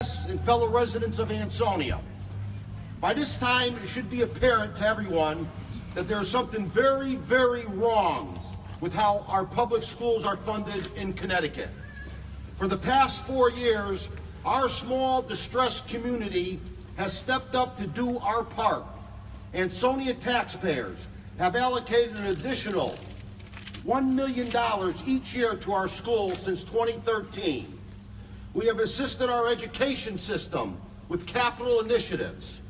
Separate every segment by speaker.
Speaker 1: And fellow residents of Ansonia. By this time, it should be apparent to everyone that there's something very, very wrong with how our public schools are funded in Connecticut. For the past 4 years, our small, distressed community has stepped up to do our part. Ansonia taxpayers have allocated an additional $1 million each year to our schools since 2013. We have assisted our education system with capital initiatives.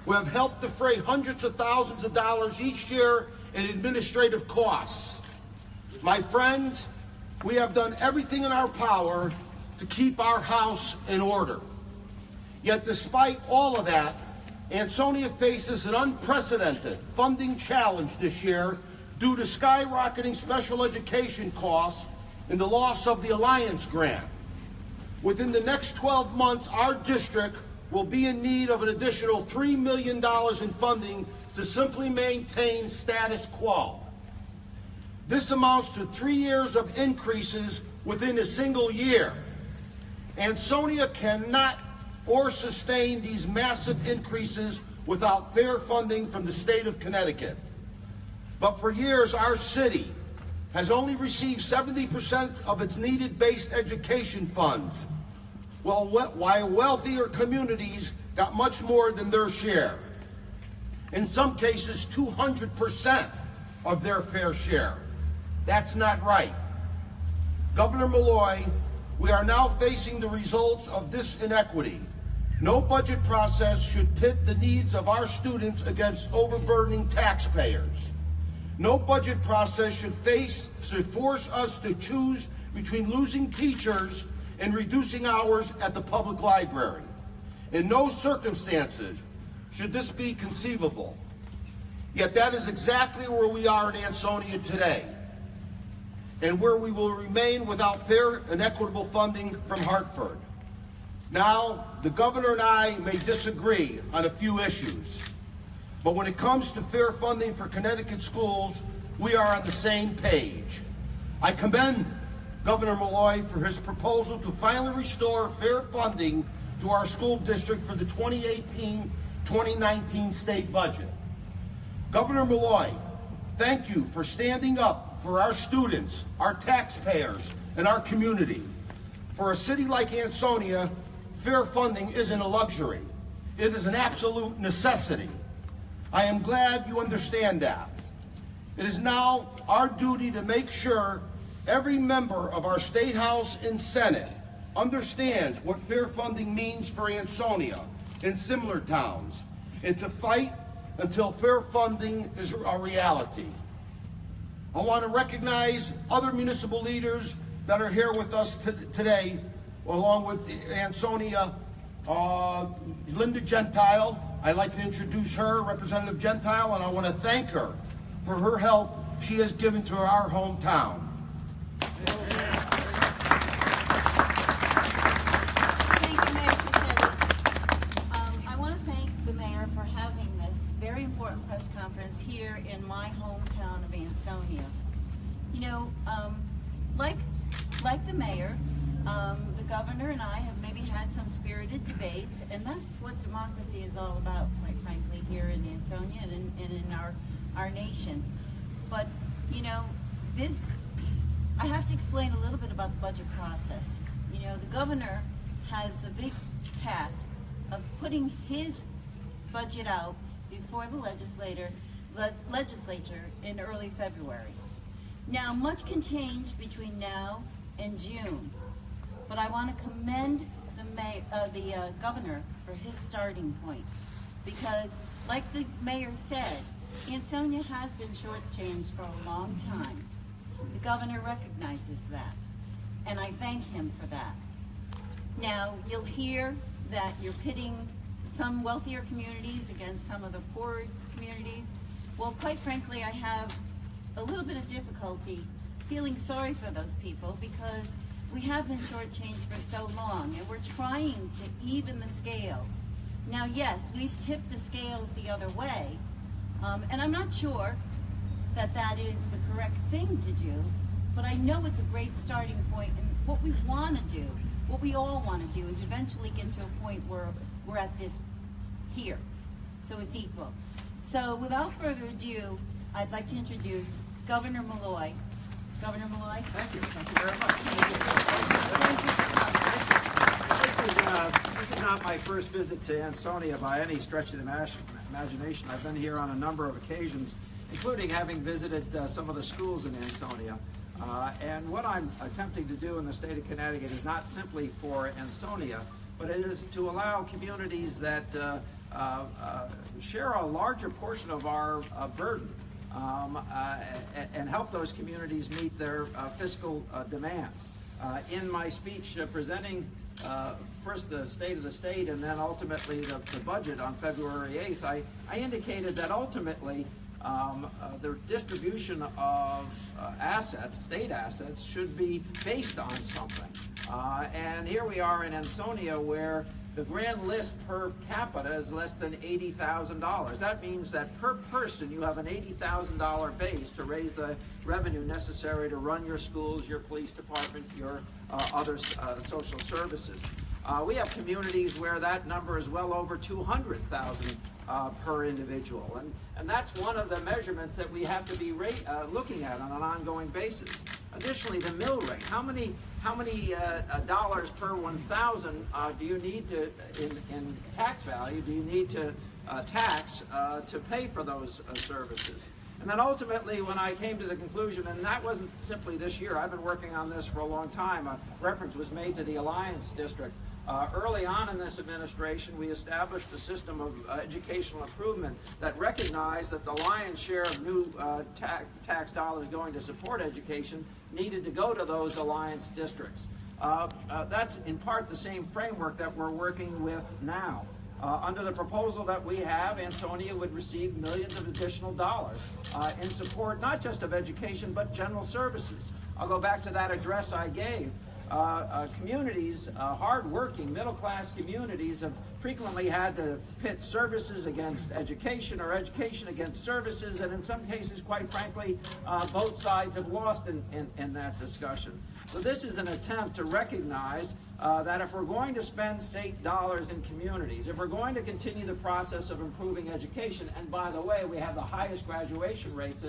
Speaker 1: We have helped defray hundreds of thousands of dollars each year in administrative costs. My friends, we have done everything in our power to keep our house in order. Yet despite all of that, Ansonia faces an unprecedented funding challenge this year due to skyrocketing special education costs and the loss of the Alliance grant. Within the next 12 months, our district will be in need of an additional $3 million in funding to simply maintain status quo. This amounts to 3 years of increases within a single year. Ansonia cannot or sustain these massive increases without fair funding from the state of Connecticut. But for years, our city has only received 70% of its needed base education funds, while wealthier communities got much more than their share. In some cases, 200% of their fair share. That's not right. Governor Malloy, we are now facing the results of this inequity. No budget process should pit the needs of our students against overburdening taxpayers. No budget process should force us to choose between losing teachers and reducing hours at the public library. In no circumstances should this be conceivable. Yet that is exactly where we are in Ansonia today, and where we will remain without fair and equitable funding from Hartford. Now, the governor and I may disagree on a few issues, but when it comes to fair funding for Connecticut schools, we are on the same page. I commend Governor Malloy for his proposal to finally restore fair funding to our school district for the 2018-2019 state budget. Governor Malloy, thank you for standing up for our students, our taxpayers, and our community. For a city like Ansonia, fair funding isn't a luxury. It is an absolute necessity. I am glad you understand that. It is now our duty to make sure every member of our State House and Senate understands what fair funding means for Ansonia and similar towns, and to fight until fair funding is a reality. I want to recognize other municipal leaders that are here with us today, along with Ansonia, Linda Gentile. I'd like to introduce her, Representative Gentile, and I want to thank her for her help she has given to our hometown.
Speaker 2: Thank you, Mayor Cassetti. I want to thank the mayor for having this very important press conference here in my hometown of Ansonia. You know, like the mayor, the governor and I have maybe had some spirited debates, and that's what democracy is all about, quite frankly, here in Ansonia and in our nation. But, you know, I have to explain a little bit about the budget process. You know, the governor has the big task of putting his budget out before the legislature in early February. Now, much can change between now and June, but I want to commend the governor for his starting point, because, like the mayor said, Ansonia has been shortchanged for a long time. The governor recognizes that, and I thank him for that. Now, you'll hear that you're pitting some wealthier communities against some of the poorer communities. Well, quite frankly, I have a little bit of difficulty feeling sorry for those people, because we have been shortchanged for so long, and we're trying to even the scales. Now, yes, we've tipped the scales the other way, and I'm not sure that is the correct thing to do, but I know it's a great starting point, and what we want to do what we all want to do is eventually get to a point where we're at this here, so it's equal. So without further ado, I'd like to introduce Governor Malloy. Governor Malloy?
Speaker 3: Thank you very much. This is not my first visit to Ansonia by any stretch of the imagination. I've been here on a number of occasions, including having visited some of the schools in Ansonia. And what I'm attempting to do in the state of Connecticut is not simply for Ansonia, but it is to allow communities that share a larger portion of our burden and help those communities meet their fiscal demands. In my speech presenting first the state of the state and then ultimately the budget on February 8th, I indicated that ultimately the distribution of assets, state assets, should be based on something. And here we are in Ansonia where the grand list per capita is less than $80,000. That means that per person you have an $80,000 base to raise the revenue necessary to run your schools, your police department, your other social services. We have communities where that number is well over $200,000 per individual, and that's one of the measurements that we have to be looking at on an ongoing basis. Additionally, the mill rate. How many dollars per 1,000 do you need to in tax value? Do you need to tax to pay for those services? And then ultimately, when I came to the conclusion, and that wasn't simply this year, I've been working on this for a long time. A reference was made to the Alliance District. Early on in this administration, we established a system of educational improvement that recognized that the lion's share of new tax dollars going to support education needed to go to those alliance districts. That's in part the same framework that we're working with now. Under the proposal that we have, Ansonia would receive millions of additional dollars in support not just of education but general services. I'll go back to that address I gave. Communities, hard-working, middle-class communities have frequently had to pit services against education or education against services, and in some cases, quite frankly, both sides have lost in that discussion. So this is an attempt to recognize that if we're going to spend state dollars in communities, if we're going to continue the process of improving education, and by the way, we have the highest graduation rates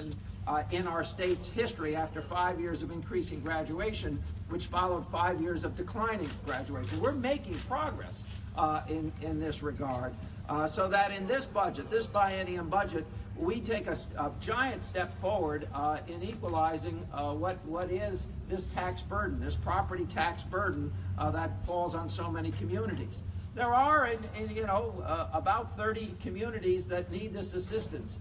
Speaker 3: in our state's history after 5 years of increasing graduation, which followed 5 years of declining graduation. We're making progress in this regard, so that in this budget, this biennium budget, we take a giant step forward in equalizing what is this tax burden, this property tax burden that falls on so many communities. There are, about 30 communities that need this assistance.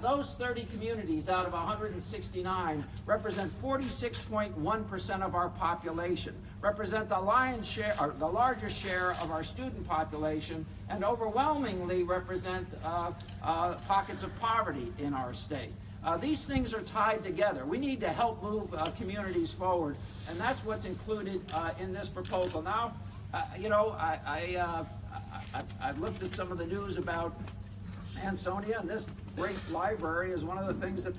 Speaker 3: Those 30 communities out of 169 represent 46.1% of our population, represent the lion's share, or the largest share of our student population, and overwhelmingly represent pockets of poverty in our state. These things are tied together. We need to help move communities forward, and that's what's included in this proposal. Now, I've looked at some of the news about Ansonia, and this great library is one of the things that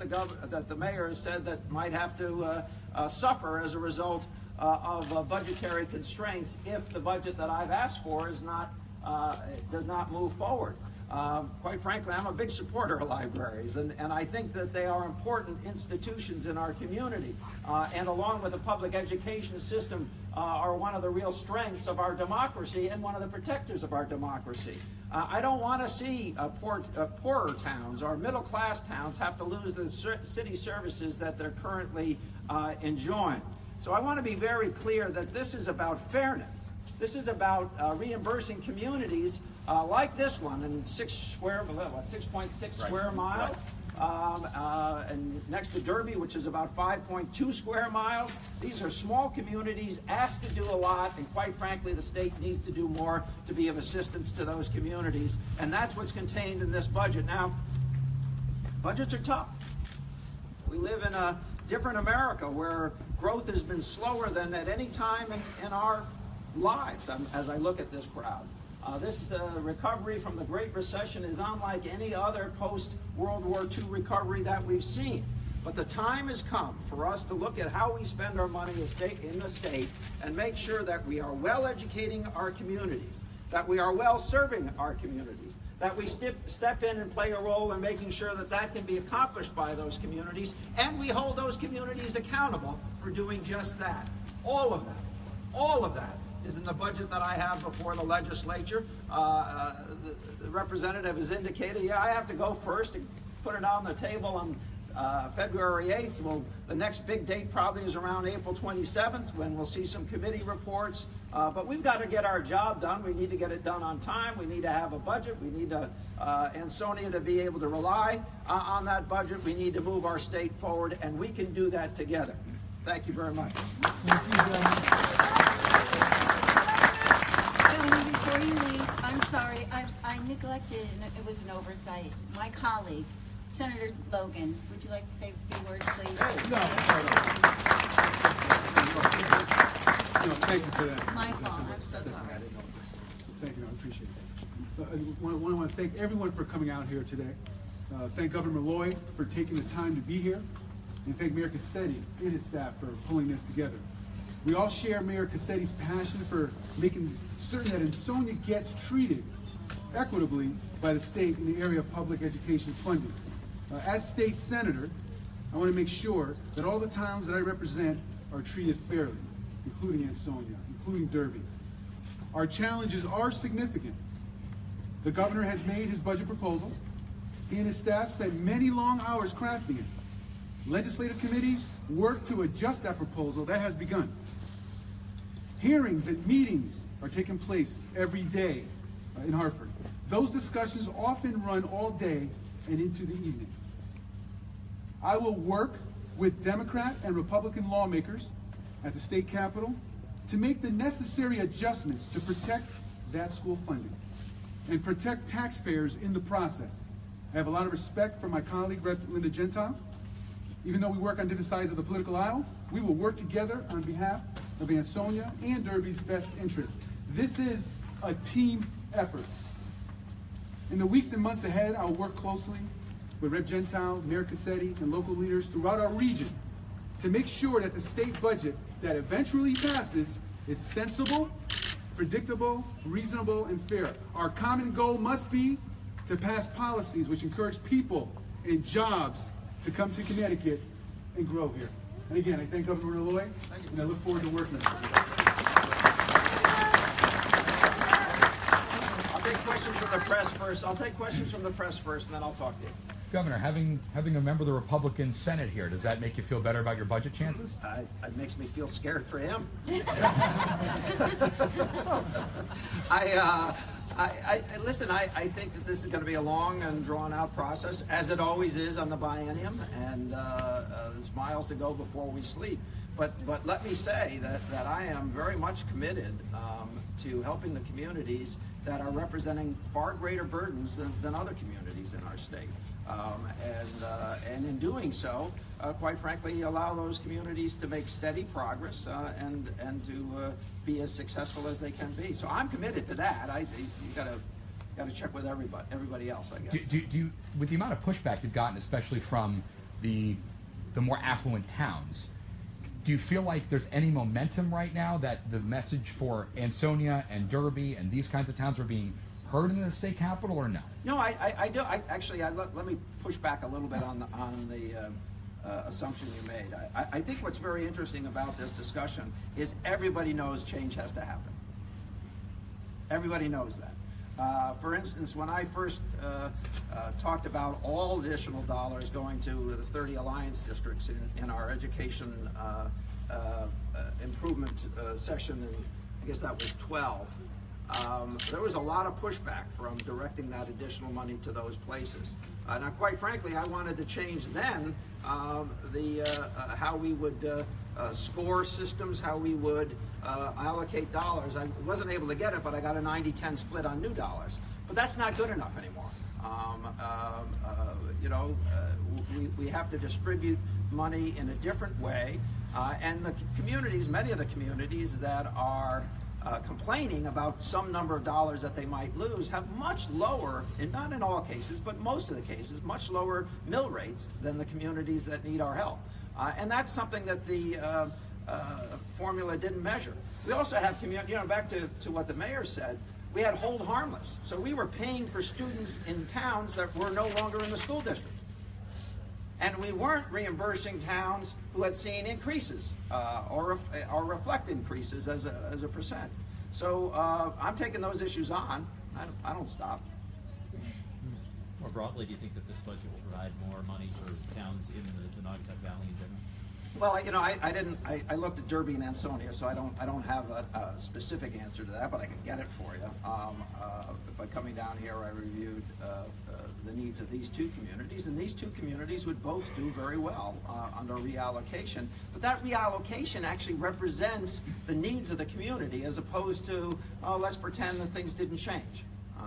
Speaker 3: the mayor has said that might have to suffer as a result of budgetary constraints if the budget that I've asked for does not move forward. Quite frankly, I'm a big supporter of libraries, and I think that they are important institutions in our community, and along with the public education system are one of the real strengths of our democracy and one of the protectors of our democracy. I don't want to see poorer towns or middle-class towns have to lose the city services that they're currently enjoying. So I want to be very clear that this is about fairness. This is about reimbursing communities like this one in 6.6 square miles, and next to Derby, which is about 5.2 square miles. These are small communities asked to do a lot, and quite frankly, the state needs to do more to be of assistance to those communities, and that's what's contained in this budget. Now, budgets are tough. We live in a different America where growth has been slower than at any time in our lives as I look at this crowd. This recovery from the Great Recession is unlike any other post-World War II recovery that we've seen. But the time has come for us to look at how we spend our money in the state and make sure that we are well educating our communities, that we are well serving our communities, that we step in and play a role in making sure that that can be accomplished by those communities, and we hold those communities accountable for doing just that. All of that is in the budget that I have before the legislature. The representative has indicated, yeah, I have to go first and put it on the table on February 8th. Well, the next big date probably is around April 27th when we'll see some committee reports. But we've got to get our job done. We need to get it done on time. We need to have a budget. We need Ansonia to be able to rely on that budget. We need to move our state forward, and we can do that together. Thank you very much.
Speaker 2: Tony, before you leave, I'm sorry, I neglected, and it was an oversight. My colleague, Senator Logan, would you like to say a few words, please?
Speaker 4: No, thank you for that.
Speaker 2: My fault, I'm so sorry.
Speaker 4: Thank you, I appreciate it. I want to thank everyone for coming out here today. Thank Governor Malloy for taking the time to be here, and thank Mayor Cassetti and his staff for pulling this together. We all share Mayor Cassetti's passion for making certain that Ansonia gets treated equitably by the state in the area of public education funding. As state senator, I want to make sure that all the towns that I represent are treated fairly, including Ansonia, including Derby. Our challenges are significant. The governor has made his budget proposal. He and his staff spent many long hours crafting it. Legislative committees work to adjust that proposal. That has begun. Hearings and meetings are taking place every day in Hartford. Those discussions often run all day and into the evening. I will work with Democrat and Republican lawmakers at the state capitol to make the necessary adjustments to protect that school funding and protect taxpayers in the process. I have a lot of respect for my colleague, Rep. Linda Gentile. Even though we work on different sides of the political aisle, we will work together on behalf of Ansonia and Derby's best interest. This is a team effort. In the weeks and months ahead, I'll work closely with Rep. Gentile, Mayor Cassetti, and local leaders throughout our region to make sure that the state budget that eventually passes is sensible, predictable, reasonable, and fair. Our common goal must be to pass policies which encourage people and jobs to come to Connecticut and grow here. And again, I thank Governor Malloy, and I look forward to working with you.
Speaker 3: I'll take questions from the press first. And then I'll talk to you.
Speaker 5: Governor, having a member of the Republican Senate here, does that make you feel better about your budget chances?
Speaker 3: It makes me feel scared for him. Listen, I think that this is going to be a long and drawn-out process, as it always is on the biennium, and there's miles to go before we sleep. But let me say that I am very much committed to helping the communities that are representing far greater burdens than other communities in our state. And in doing so, quite frankly, allow those communities to make steady progress and to be as successful as they can be. So I'm committed to that. You got to check with everybody else, I guess.
Speaker 5: Do you, with the amount of pushback you've gotten, especially from the more affluent towns, do you feel like there's any momentum right now that the message for Ansonia and Derby and these kinds of towns are being heard in the state capitol, or no?
Speaker 3: No, I do. Let me push back a little bit on the assumption you made. I think what's very interesting about this discussion is everybody knows change has to happen. Everybody knows that. For instance, when I first talked about all additional dollars going to the 30 alliance districts in our education improvement section, and I guess that was 12, there was a lot of pushback from directing that additional money to those places. Now, quite frankly, I wanted to change then how we would score systems, how we would allocate dollars. I wasn't able to get it, but I got a 90-10 split on new dollars. But that's not good enough anymore. We have to distribute money in a different way. And the communities, many of the communities that are complaining about some number of dollars that they might lose have much lower, and not in all cases, but most of the cases, much lower mill rates than the communities that need our help. And that's something that the formula didn't measure. We also have community, back to what the mayor said, we had hold harmless. So we were paying for students in towns that were no longer in the school district. And we weren't reimbursing towns who had seen increases or reflect increases as a percent. So I'm taking those issues on. I don't stop.
Speaker 6: More broadly, do you think that this budget will provide more money for towns in the Naugatuck Valley in general?
Speaker 3: Well, I looked at Derby and Ansonia, so I don't have a specific answer to that, but I can get it for you. By coming down here, I reviewed the needs of these two communities, and these two communities would both do very well under reallocation. But that reallocation actually represents the needs of the community, as opposed to let's pretend that things didn't change,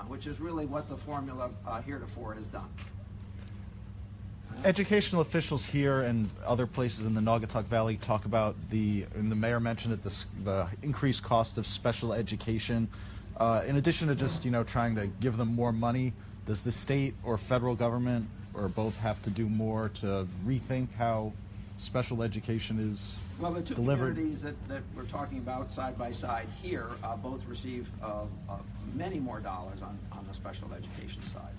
Speaker 3: which is really what the formula heretofore has done.
Speaker 7: Educational officials here and other places in the Naugatuck Valley talk about and the mayor mentioned it, the increased cost of special education. In addition to just, trying to give them more money, does the state or federal government or both have to do more to rethink how special education is delivered?
Speaker 3: Well, the two communities that we're talking about side by side here both receive many more dollars on the special education side.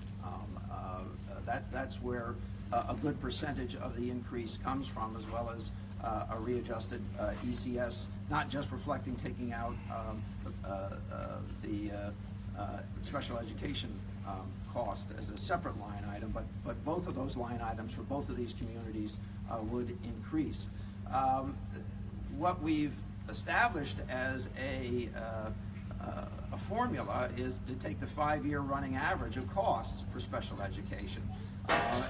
Speaker 3: That's where a good percentage of the increase comes from, as well as a readjusted ECS, not just reflecting taking out the special education cost as a separate line item, but both of those line items for both of these communities would increase. What we've established as a formula is to take the 5-year running average of costs for special education.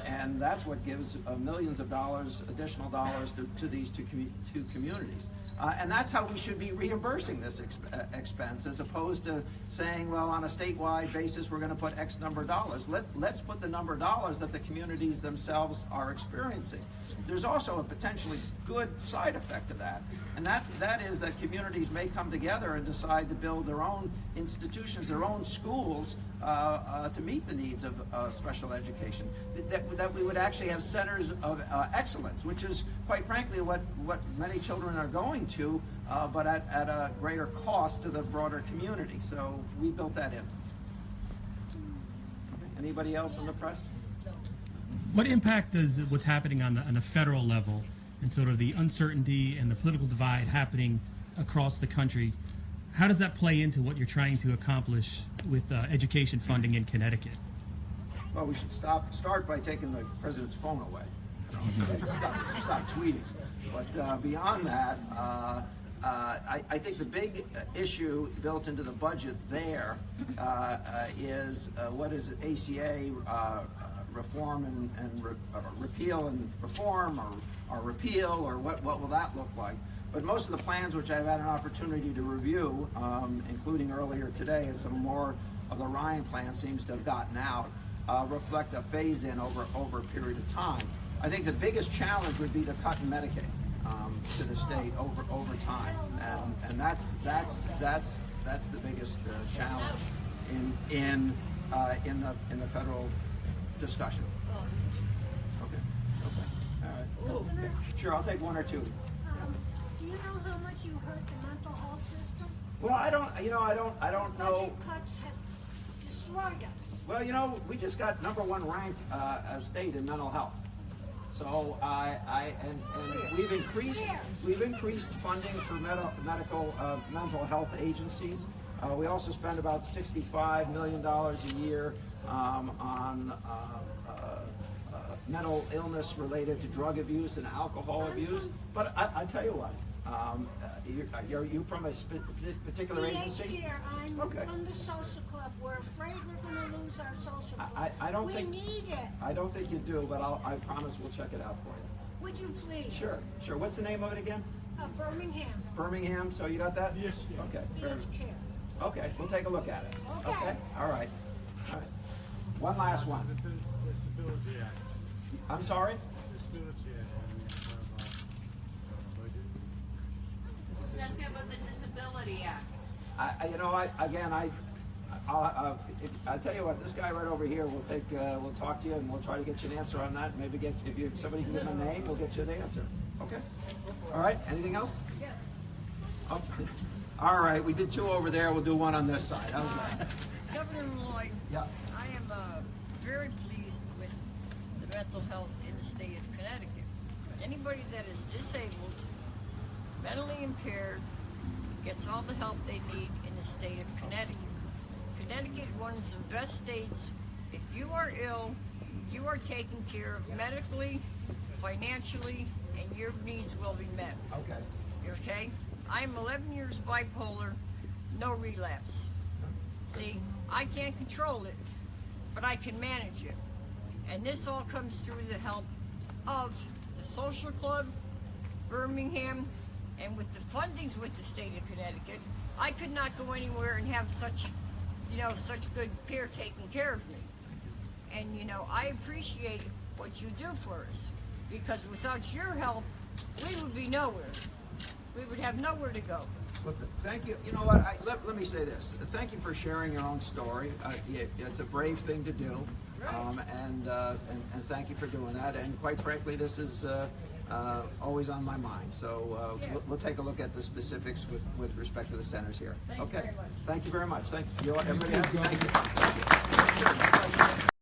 Speaker 3: And that's what gives millions of dollars, additional dollars to these two communities. And that's how we should be reimbursing this expense, as opposed to saying, well, on a statewide basis, we're going to put X number of dollars. Let's put the number of dollars that the communities themselves are experiencing. There's also a potentially good side effect to that, and that is that communities may come together and decide to build their own institutions, their own schools, to meet the needs of special education. That we would actually have centers of excellence, which is, quite frankly, what many children are going to, but at a greater cost to the broader community. So we built that in. Anybody else in the press?
Speaker 8: What impact does what's happening on the federal level and sort of the uncertainty and the political divide happening across the country, how does that play into what you're trying to accomplish with education funding in Connecticut?
Speaker 3: Well, we should start by taking the president's phone away. Stop tweeting. But beyond that, I think the big issue built into the budget there is what is ACA reform and repeal and reform, or repeal, or what will that look like? But most of the plans which I've had an opportunity to review, including earlier today, as some more of the Ryan plan seems to have gotten out, reflect a phase-in over a period of time. I think the biggest challenge would be the cut in Medicaid to the state over time, and that's the biggest challenge in the federal discussion. Okay. All right. Okay. Sure, I'll take one or two.
Speaker 9: Do you know how much you hurt the mental health system?
Speaker 3: Well, I don't know.
Speaker 9: Budget cuts have destroyed us.
Speaker 3: Well, we just got #1 rank state in mental health. So and we've increased funding for mental health agencies. We also spend about $65 million a year on mental illness related to drug abuse and alcohol abuse. But I tell you what, are you from a particular agency?
Speaker 9: I'm
Speaker 3: Okay.
Speaker 9: from the social club. We're afraid we're going to lose our social club.
Speaker 3: I don't think
Speaker 9: we need it.
Speaker 3: I don't think you do, but I promise we'll check it out for you.
Speaker 9: Would you please?
Speaker 3: Sure. What's the name of it again?
Speaker 9: Birmingham.
Speaker 3: Birmingham. So you got that?
Speaker 4: Yes.
Speaker 3: Okay.
Speaker 9: PH Care.
Speaker 3: Okay. We'll take a look at it.
Speaker 9: Okay.
Speaker 3: All right. One last one.
Speaker 10: Disability Act.
Speaker 3: I'm sorry?
Speaker 10: Disability Act.
Speaker 11: Let's ask about the Disability Act.
Speaker 3: I'll tell you what, this guy right over here will take, we'll talk to you and we'll try to get you an answer on that. Maybe if somebody can give him a name, we'll get you the answer. Okay? All right, anything else?
Speaker 9: Yes.
Speaker 3: Oh, all right, we did 2 over there, we'll do 1 on this side. How's that?
Speaker 9: Governor Malloy,
Speaker 3: Yeah.
Speaker 9: I am very pleased with the mental health in the state of Connecticut. Anybody that is disabled, mentally impaired, gets all the help they need in the state of Connecticut. Connecticut is one of the best states. If you are ill, you are taken care of medically, financially, and your needs will be met.
Speaker 3: Okay.
Speaker 9: Okay? I'm 11 years bipolar, no relapse. See, I can't control it, but I can manage it. And this all comes through the help of the social club, Birmingham, and with the fundings with the state of Connecticut, I could not go anywhere and have such good care taken care of me. And I appreciate what you do for us, because without your help, we would be nowhere. We would have nowhere to go.
Speaker 3: Well, thank you. You know what? Let me say this. Thank you for sharing your own story. It's a brave thing to do, and thank you for doing that. And quite frankly, this is always on my mind. So we'll take a look at the specifics with respect to the centers here.
Speaker 9: Thank you very much.
Speaker 3: Thank you very much. Thank you. Everybody. Thank you.